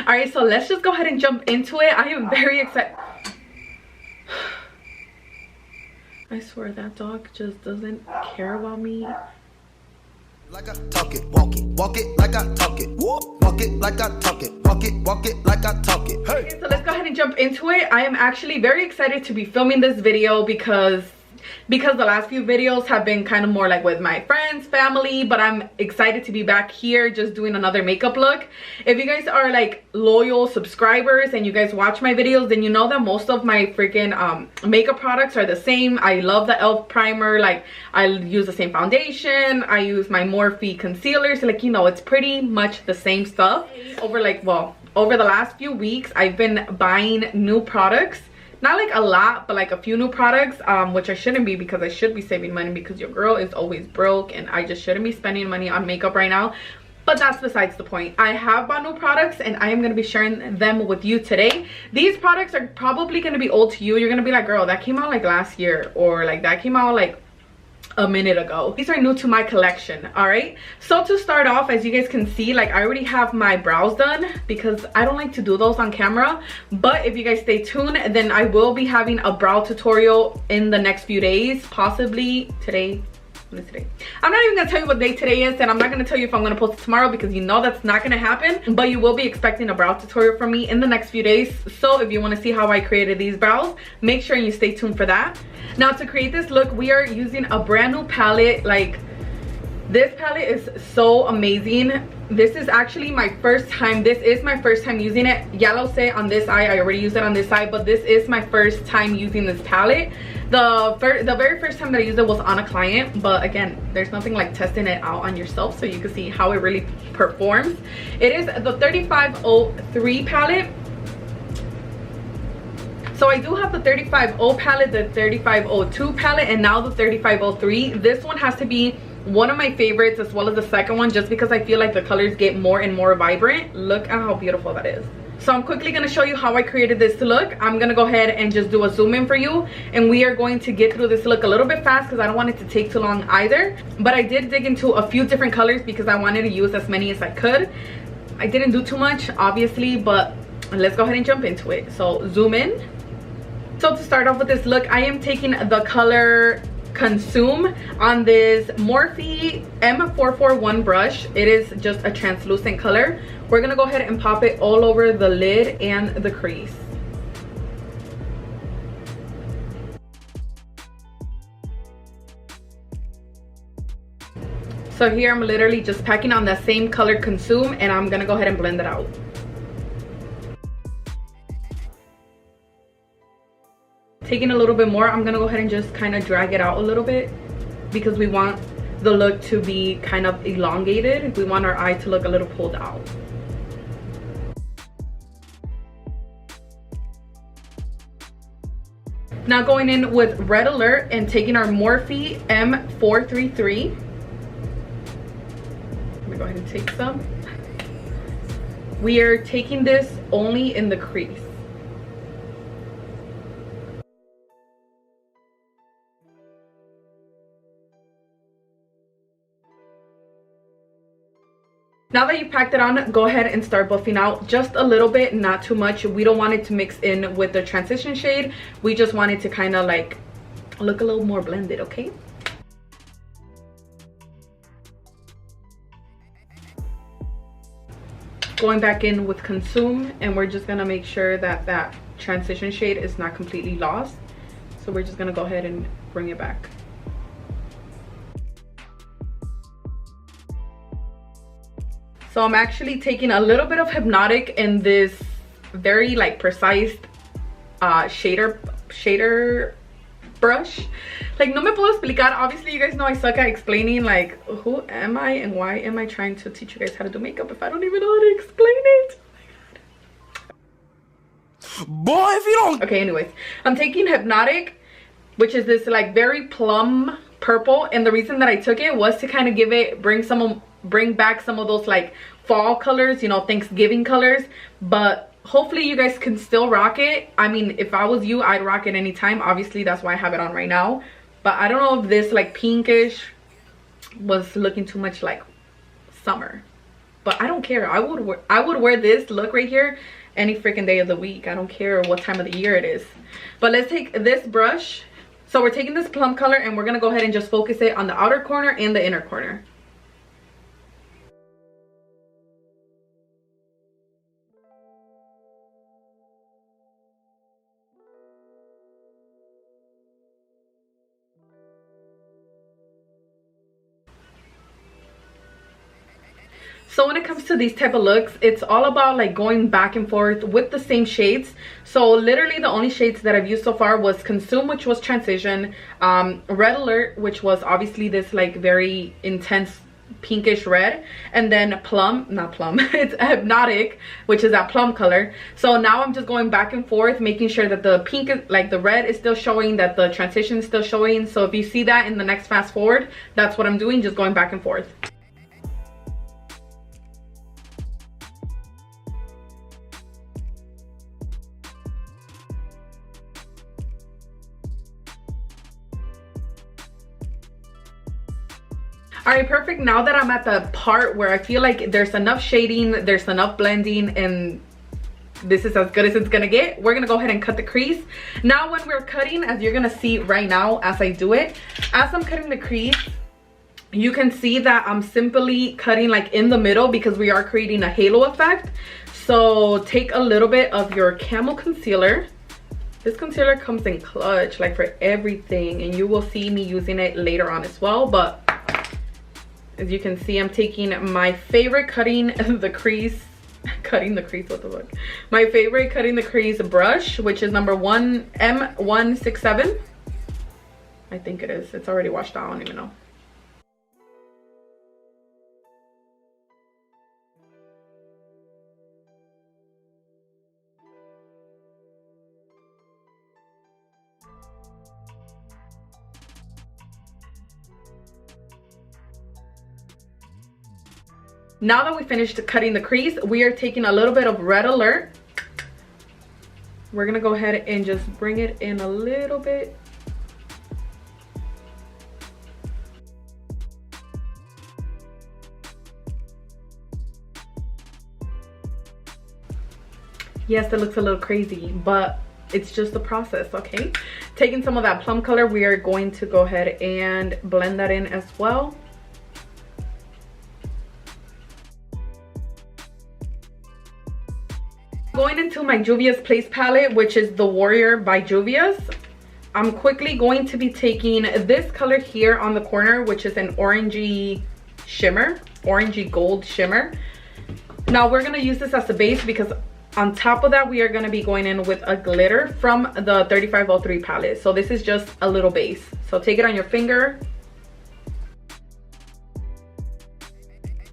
All right, so let's just go ahead and jump into it. I am very excited. I swear that dog just doesn't care about me. Like I talk it, walk it like I talk it. Walk it like I talk it, walk it like I talk it. Hey. Okay, so let's go ahead and jump into it. I am actually very excited to be filming this video because the last few videos have been kind of more like with my friends, family, but I'm excited to be back here just doing another makeup look. If you guys are like loyal subscribers and you guys watch my videos, then you know that most of my freaking makeup products are the same. I love the e.l.f. primer. Like, I use the same foundation. I use my Morphe concealers. Like, you know, it's pretty much the same stuff. Over the last few weeks, I've been buying new products. Not like a lot, but like a few new products, which I shouldn't be, because I should be saving money because your girl is always broke and I just shouldn't be spending money on makeup right now. But that's besides the point. I have bought new products and I am going to be sharing them with you today. These products are probably going to be old to you. You're going to be like, girl, that came out like last year, or like that came out like a minute ago. These are new to my collection. All right, so to start off, as you guys can see, like, I already have my brows done because I don't like to do those on camera, but if you guys stay tuned, then I will be having a brow tutorial in the next few days, possibly today. What is today? I'm not even gonna tell you what day today is, and I'm not gonna tell you if I'm gonna post it tomorrow because you know that's not gonna happen, but you will be expecting a brow tutorial from me in the next few days. So if you want to see how I created these brows, make sure you stay tuned for that. Now, to create this look, we are using a brand new palette. Like, this palette is so amazing. This is actually my first time. This is my first time using it. Ya lo sé on this eye. I already used it on this eye, but this is my first time using this palette. The very first time that I used it was on a client, but again, there's nothing like testing it out on yourself so you can see how it really performs. It is the 3503 palette. So I do have the 3500 palette, the 3502 palette, and now the 3503. This one has to be one of my favorites, as well as the second one, just because I feel like the colors get more and more vibrant. Look at how beautiful that is. So I'm quickly going to show you how I created this look. I'm going to go ahead and just do a zoom in for you, and we are going to get through this look a little bit fast because I don't want it to take too long either. But I did dig into a few different colors because I wanted to use as many as I could. I didn't do too much, obviously, but let's go ahead and jump into it. So zoom in. So to start off with this look, I am taking the color Consume on this Morphe M441 brush. It is just a translucent color. We're gonna go ahead and pop it all over the lid and the crease. So here I'm literally just packing on that same color Consume, and I'm gonna go ahead and blend it out. Taking a little bit more, I'm gonna go ahead and just kind of drag it out a little bit because we want the look to be kind of elongated. We want our eye to look a little pulled out. Now going in with Red Alert and taking our Morphe M433. Let me go ahead and take some. We are taking this only in the crease. Now that you've packed it on, go ahead and start buffing out just a little bit, not too much. We don't want it to mix in with the transition shade. We just want it to kind of like look a little more blended, okay? Going back in with Consume, and we're just gonna make sure that that transition shade is not completely lost. So we're just gonna go ahead and bring it back. So I'm actually taking a little bit of Hypnotic in this very like precise shader brush. Like, no me puedo explicar. Obviously you guys know I suck at explaining, like, who am I and why am I trying to teach you guys how to do makeup if I don't even know how to explain it. Oh my god. Boy, if you don't. Okay, anyways, I'm taking Hypnotic, which is this like very plum purple, and the reason that I took it was to kind of give it, bring back some of those like fall colors, you know, Thanksgiving colors. But hopefully you guys can still rock it. I mean, if I was you, I'd rock it anytime. Obviously that's why I have it on right now, but I don't know if this like pinkish was looking too much like summer. but I don't care. I would wear this look right here any freaking day of the week. I don't care what time of the year it is. But let's take this brush. So we're taking this plum color and we're gonna go ahead and just focus it on the outer corner and the inner corner. So when it comes to these type of looks, it's all about like going back and forth with the same shades. So literally the only shades that I've used so far was Consume, which was Transition, Red Alert, which was obviously this like very intense pinkish red, and then Plum, not Plum, it's Hypnotic, which is that plum color. So now I'm just going back and forth, making sure that the pink is, like the red is still showing, that the transition is still showing. So if you see that in the next fast forward, that's what I'm doing, just going back and forth. All right, perfect. Now that I'm at the part where I feel like there's enough shading, there's enough blending, and this is as good as it's gonna get, we're gonna go ahead and cut the crease. Now when we're cutting, as you're gonna see right now as I do it, as I'm cutting the crease, you can see that I'm simply cutting like in the middle because we are creating a halo effect. So take a little bit of your Camo concealer. This concealer comes in clutch, like for everything, and you will see me using it later on as well. But as you can see, I'm taking my favorite cutting the crease, what the fuck? My favorite cutting the crease brush, which is number M167. I think it is. It's already washed out, I don't even know. Now that we finished cutting the crease, we are taking a little bit of Red Alert. We're gonna go ahead and just bring it in a little bit. Yes, it looks a little crazy, but it's just the process, okay? Taking some of that plum color, we are going to go ahead and blend that in as well. Going into my Juvia's Place palette, which is the Warrior by Juvia's, I'm quickly going to be taking this color here on the corner, which is an orangey shimmer, orangey gold shimmer. Now we're going to use this as a base because on top of that we are going to be going in with a glitter from the 3503 palette. So this is just a little base. So take it on your finger.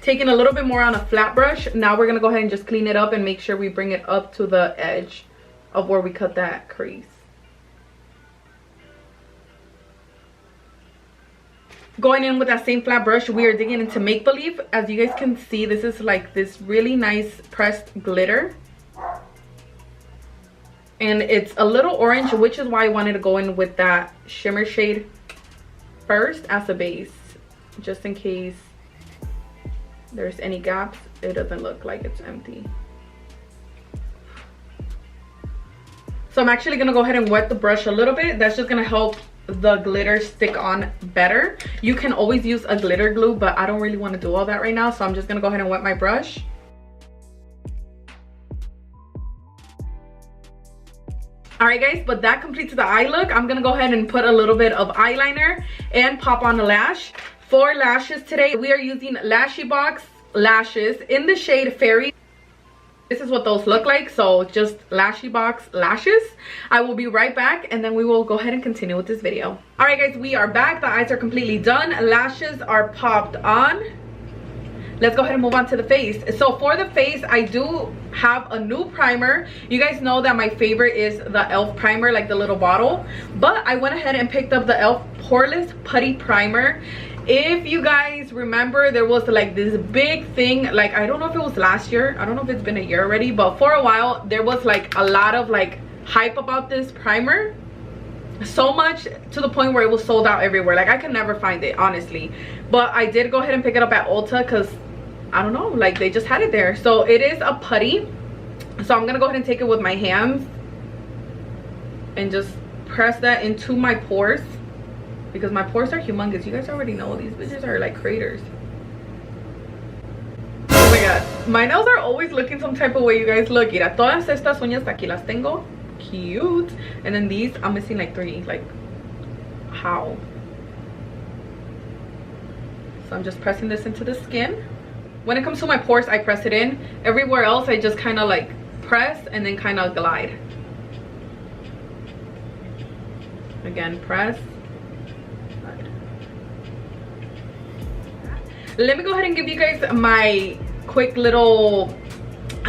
Taking a little bit more on a flat brush. Now we're gonna go ahead and just clean it up and make sure we bring it up to the edge of where we cut that crease. Going in with that same flat brush, we are digging into Make Believe. As you guys can see, this is like this really nice pressed glitter. And it's a little orange, which is why I wanted to go in with that shimmer shade first as a base, just in case there's any gaps, it doesn't look like it's empty. So I'm actually gonna go ahead and wet the brush a little bit. That's just gonna help the glitter stick on better. You can always use a glitter glue, but I don't really want to do all that right now, so I'm just gonna go ahead and wet my brush. All right guys, but that completes the eye look. I'm gonna go ahead and put a little bit of eyeliner and pop on a lash. For lashes today, we are using Lashy Box lashes in the shade Fairy. This is what those look like, so just Lashy Box lashes. I will be right back and then we will go ahead and continue with this video. All right guys, we are back. The eyes are completely done. Lashes are popped on. Let's go ahead and move on to the face. So for the face, I do have a new primer. You guys know that my favorite is the e.l.f. primer, like the little bottle. But I went ahead and picked up the e.l.f. Poreless Putty Primer. If you guys remember, there was like this big thing, like I don't know if it was last year, I don't know if it's been a year already, but for a while there was like a lot of like hype about this primer. So much to the point where it was sold out everywhere. Like I could never find it, honestly. But I did go ahead and pick it up at Ulta because I don't know, like they just had it there. So it is a putty, so I'm gonna go ahead and take it with my hands and just press that into my pores, because my pores are humongous. You guys already know these bitches are like craters. Oh my god, my nails are always looking some type of way, you guys. Look, mira, todas estas uñas aquí las tengo. Cute. And then these, I'm missing like 3. Like, how? So I'm just pressing this into the skin. When it comes to my pores, I press it in. Everywhere else, I just kind of like press and then kind of glide. Again, press. Glide. Let me go ahead and give you guys my quick little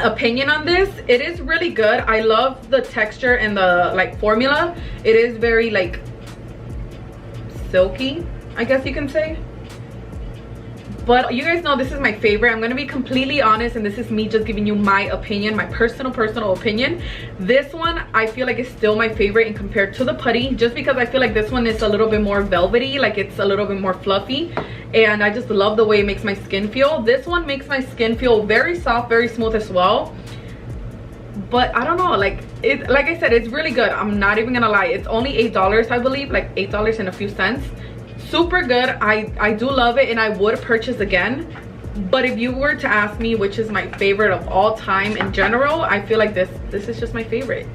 opinion on this. It is really good. I love the texture and the like formula. It is very like silky, I guess you can say. But you guys know this is my favorite. I'm gonna be completely honest, and this is me just giving you my opinion, my personal opinion. This one I feel like is still my favorite in compared to the putty, just because I feel like this one is a little bit more velvety, like it's a little bit more fluffy, and I just love the way it makes my skin feel. This one makes my skin feel very soft, very smooth as well. But I don't know, like I said, it's really good. I'm not even gonna lie, it's only $8, I believe, like $8 and a few cents. Super good. I do love it, and I would purchase again. But if you were to ask me which is my favorite of all time in general, I feel like this is just my favorite.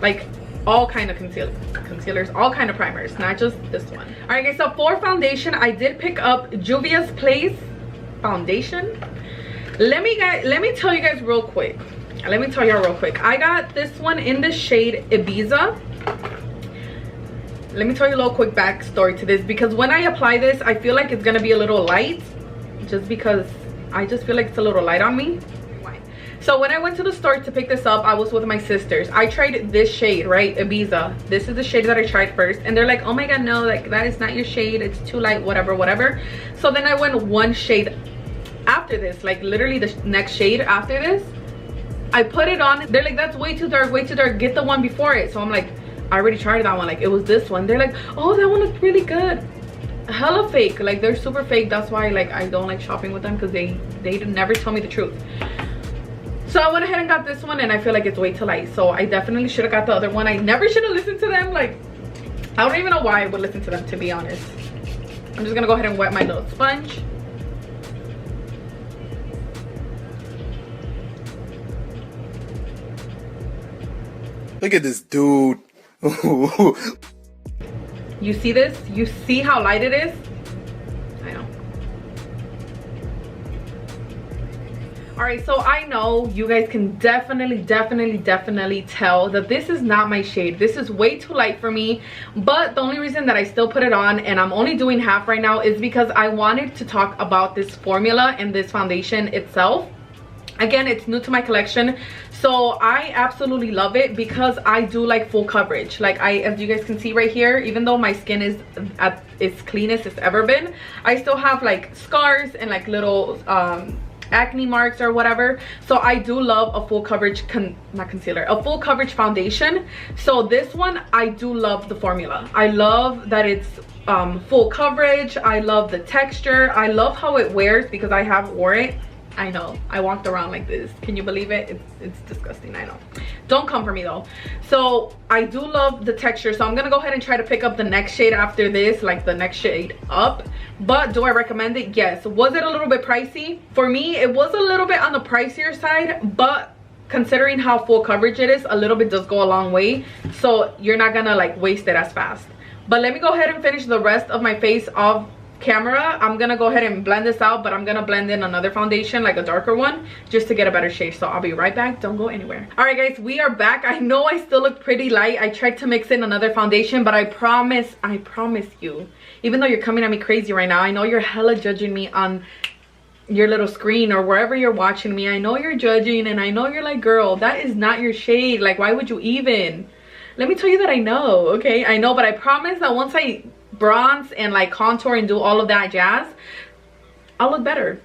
Like all kind of concealers, all kind of primers, not just this one. All right guys, so for foundation, I did pick up Juvia's Place foundation. Let me tell you guys real quick. Let me tell y'all real quick. I got this one in the shade Ibiza. Let me tell you a little quick backstory to this, because when I apply this, I feel like it's gonna be a little light, just because I just feel like it's a little light on me. So when I went to the store to pick this up, I was with my sisters. I tried this shade, right, Ibiza. This is the shade that I tried first, and they're like, oh my god, no, like that is not your shade, it's too light, whatever. So then I went one shade after this, like literally the next shade after this. I put it on, they're like, that's way too dark, get the one before it. So I'm like, I already tried that one, like it was this one. They're like, oh, that one looks really good. Hella fake, like they're super fake. That's why like I don't like shopping with them, because they never tell me the truth. So I went ahead and got this one, and I feel like it's way too light. So I definitely should have got the other one. I never should have listened to them. Like, I don't even know why I would listen to them, to be honest. I'm just gonna go ahead and wet my little sponge. Look at this dude. You see this? You see how light it is? I know. Alright, so I know you guys can definitely tell that this is not my shade. This is way too light for me. But the only reason that I still put it on, and I'm only doing half right now, is because I wanted to talk about this formula and this foundation itself. Again, it's new to my collection, so I absolutely love it because I do like full coverage. Like as you guys can see right here, even though my skin is at its cleanest it's ever been, I still have like scars and like little acne marks or whatever. So I do love a full coverage a full coverage foundation. So this one, I do love the formula. I love that it's full coverage. I love the texture. I love how it wears, because I have wore it. I know, I walked around like this. Can you believe it? It's disgusting, I know. Don't come for me though. So I do love the texture. So I'm gonna go ahead and try to pick up the next shade after this, like the next shade up. But do I recommend it? Yes. Was it a little bit pricey? For me, it was a little bit on the pricier side, but considering how full coverage it is, a little bit does go a long way. So you're not gonna like waste it as fast. But let me go ahead and finish the rest of my face off camera. I'm gonna go ahead and blend this out, but I'm gonna blend in another foundation, like a darker one, just to get a better shade. So I'll be right back. Don't go anywhere. All right guys, we are back. I know I still look pretty light. I tried to mix in another foundation, but I promise you, even though you're coming at me crazy right now, I know you're hella judging me on your little screen or wherever you're watching me. I know you're judging, and I know you're like, girl, that is not your shade. Like, why would you even? Let me tell you that I know, okay? I know, but I promise that once I bronze and like contour and do all of that jazz, I'll look better.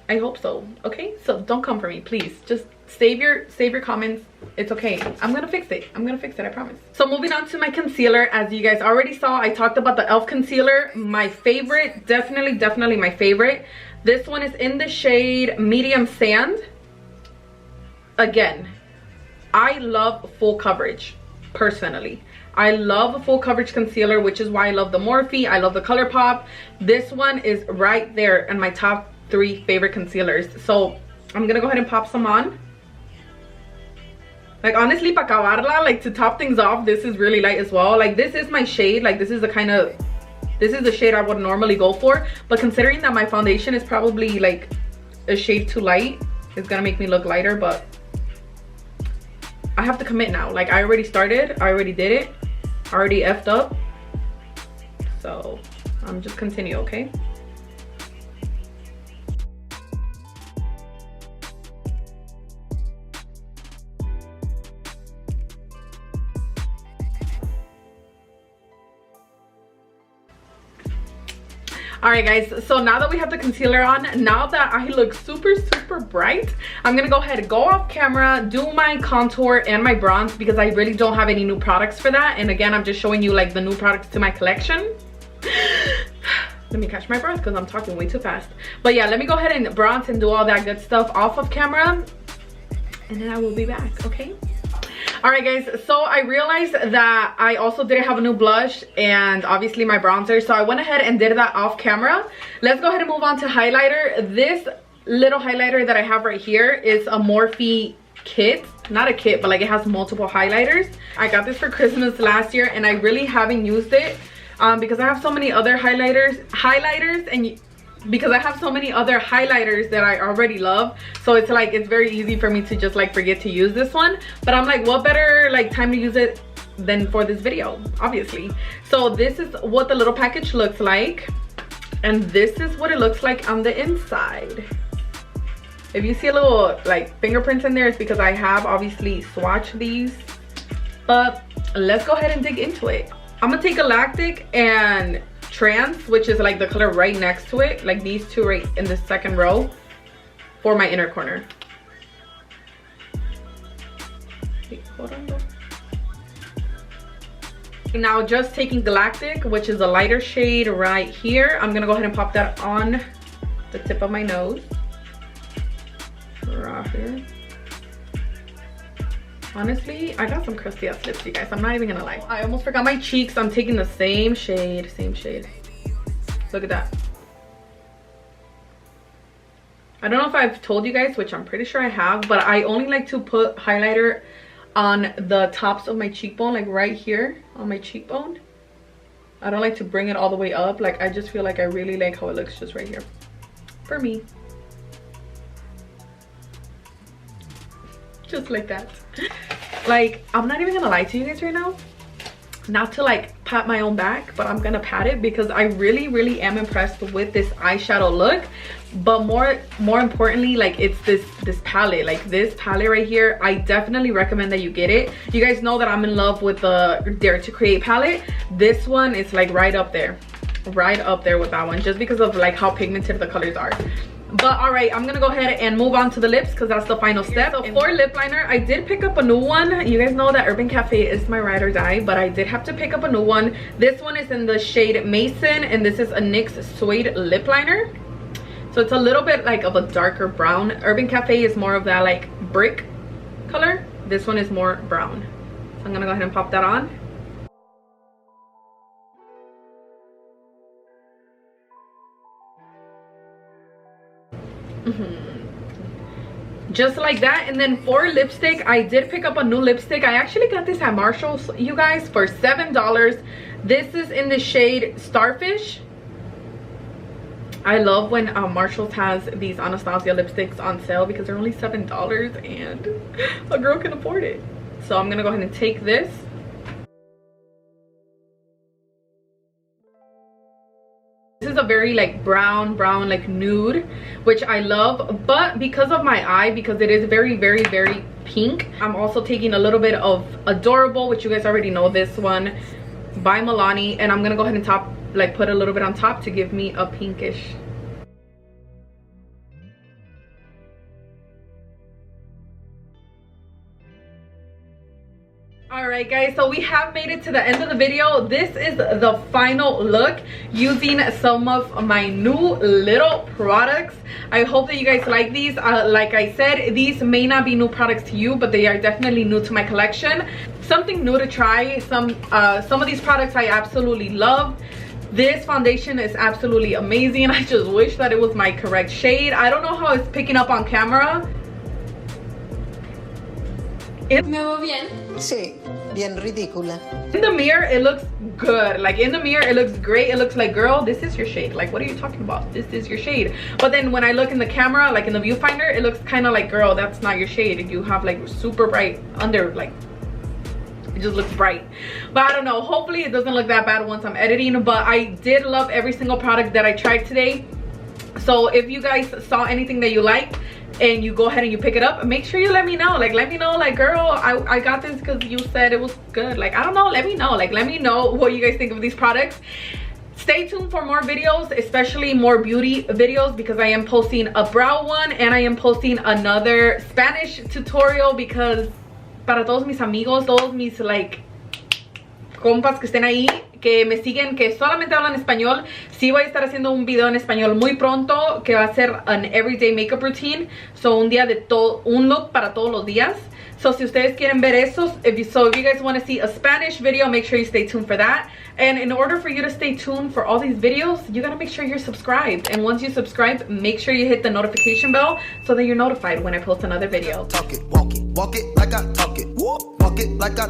I hope so. Okay, so don't come for me, please. Just save your comments. It's okay. I'm gonna fix it. I promise. So moving on to my concealer, as you guys already saw, I talked about the e.l.f. concealer. My favorite, definitely my favorite. This one is in the shade Medium Sand. Again, I love full coverage personally. I love a full coverage concealer, which is why I love the Morphe. I love the ColourPop. This one is right there in my top 3 favorite concealers. So I'm gonna go ahead and pop some on. Like honestly, pa acabarla, like to top things off, this is really light as well. Like this is my shade. Like this is the shade I would normally go for. But considering that my foundation is probably like a shade too light, it's gonna make me look lighter. But I have to commit now. Like I already started, I already did it, I already effed up. So I'm just continue, okay? All right guys, so now that we have the concealer on, now that I look super bright, I'm gonna go ahead and go off camera, do my contour and my bronze, because I really don't have any new products for that. And again, I'm just showing you like the new products to my collection. Let me catch my breath because I'm talking way too fast. But yeah, let me go ahead and bronze and do all that good stuff off of camera, and then I will be back, okay? All right guys, so I realized that I also didn't have a new blush and obviously my bronzer, so I went ahead and did that off camera. Let's go ahead and move on to highlighter. This little highlighter that I have right here is a Morphe kit. Not a kit, but like it has multiple highlighters. I got this for Christmas last year and I really haven't used it because I have so many other highlighters and because I have so many other highlighters that I already love. So it's like, it's very easy for me to just like forget to use this one. But I'm like, what better like time to use it than for this video, obviously. So this is what the little package looks like. And this is what it looks like on the inside. If you see a little like fingerprints in there, it's because I have obviously swatched these. But let's go ahead and dig into it. I'm gonna take Galactic and Trance, which is like the color right next to it, like these two right in the second row, for my inner corner. Wait, hold on though. Now just taking Galactic, which is a lighter shade right here, I'm gonna go ahead and pop that on the tip of my nose. Right here. Honestly, I got some crusty ass lips, you guys. I'm not even gonna lie. I almost forgot my cheeks. I'm taking the same shade, Look at that. I don't know if I've told you guys, which I'm pretty sure I have, but I only like to put highlighter on the tops of my cheekbone, like right here on my cheekbone. I don't like to bring it all the way up. Like I just feel like I really like how it looks just right here. For me. Just like that. Like, I'm not even gonna lie to you guys right now, not to like pat my own back, but I'm gonna pat it because I really am impressed with this eyeshadow look. But more importantly, like it's this palette, like this palette right here. I definitely recommend that you get it. You guys know that I'm in love with the Dare to Create palette. This one is like right up there with that one, just because of like how pigmented the colors are. But all right, I'm gonna go ahead and move on to the lips because that's the final step. So for lip liner, I did pick up a new one. You guys know that Urban Cafe is my ride or die, but I did have to pick up a new one. This one is in the shade Mason, and this is a NYX Suede lip liner. So it's a little bit like of a darker brown. Urban Cafe is more of that like brick color. This one is more brown. So I'm gonna go ahead and pop that on. Just like that. And then for lipstick, I did pick up a new lipstick. I actually got this at Marshall's, you guys, for $7. This is in the shade Starfish. I love when Marshall's has these Anastasia lipsticks on sale because they're only $7 and a girl can afford it. So I'm gonna go ahead and take this. This is a very like brown like nude, which I love, but because of my eye, because it is very pink, I'm also taking a little bit of Adorable, which you guys already know this one, by Milani, and I'm gonna go ahead and put a little bit on top to give me a pinkish. Alright guys, so we have made it to the end of the video. This is the final look using some of my new little products. I hope that you guys like these. Like I said, these may not be new products to you, but they are definitely new to my collection. Something new to try. Some of these products I absolutely love. This foundation is absolutely amazing. I just wish that it was my correct shade. I don't know how it's picking up on camera. ¿Me veo bien? Sí, bien ridícula. In the mirror, it looks good. Like in the mirror, it looks great. It looks like, girl, this is your shade. Like, what are you talking about? This is your shade. But then when I look in the camera, like in the viewfinder, it looks kind of like, girl, that's not your shade. You have like super bright under, like, it just looks bright. But I don't know. Hopefully it doesn't look that bad once I'm editing. But I did love every single product that I tried today. So if you guys saw anything that you liked and you go ahead and you pick it up, make sure you let me know. Like, let me know, like, girl, I got this because you said it was good. Like, I don't know, let me know. Like, let me know what you guys think of these products. Stay tuned for more videos, especially more beauty videos, because I am posting a brow one and I am posting another Spanish tutorial, because para todos mis amigos, todos mis like compas que estén ahí, que me siguen, que solamente hablan español, sí voy a estar haciendo un video en español muy pronto, que va a ser an everyday makeup routine. So un día de todo, un look para todos los días. So si ustedes quieren ver esos, if you guys want to see a Spanish video, make sure you stay tuned for that. And in order for you to stay tuned for all these videos, you gotta make sure you're subscribed. And once you subscribe, make sure you hit the notification bell so that you're notified when I post another video. Talk it, walk it like I talk it. Walk it like I